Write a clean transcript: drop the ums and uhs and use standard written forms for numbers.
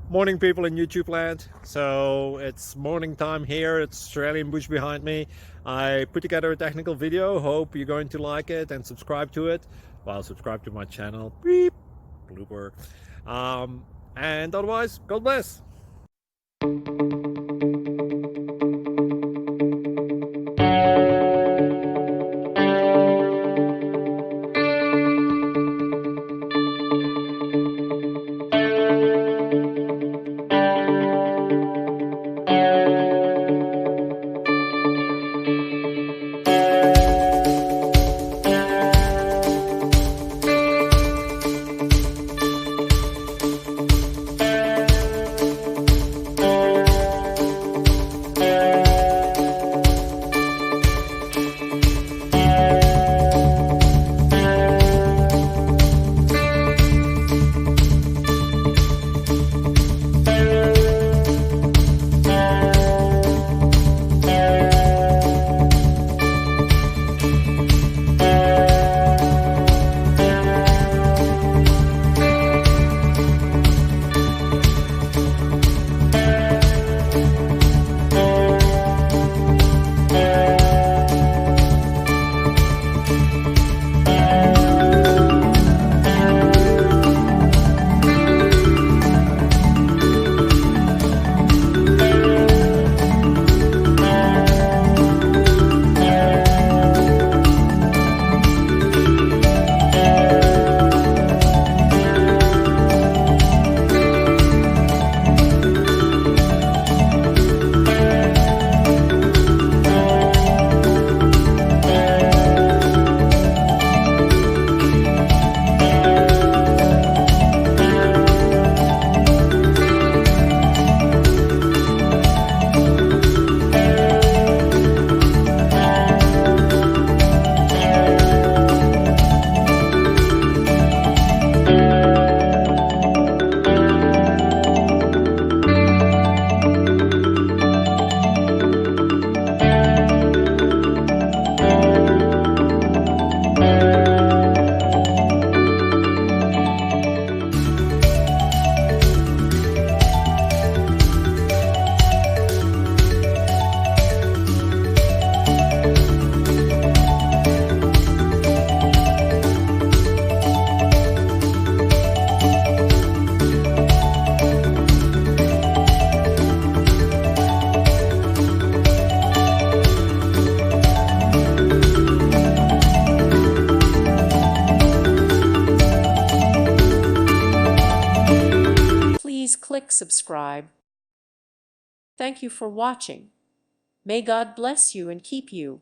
Morning, people in YouTube land. So it's morning time here. It's Australian bush behind me. I put together a technical video. Hope you're going to like it and subscribe to it. Well, subscribe to my channel. Beep, blooper. And otherwise, God bless. Please click subscribe. Thank you for watching. May God bless you and keep you.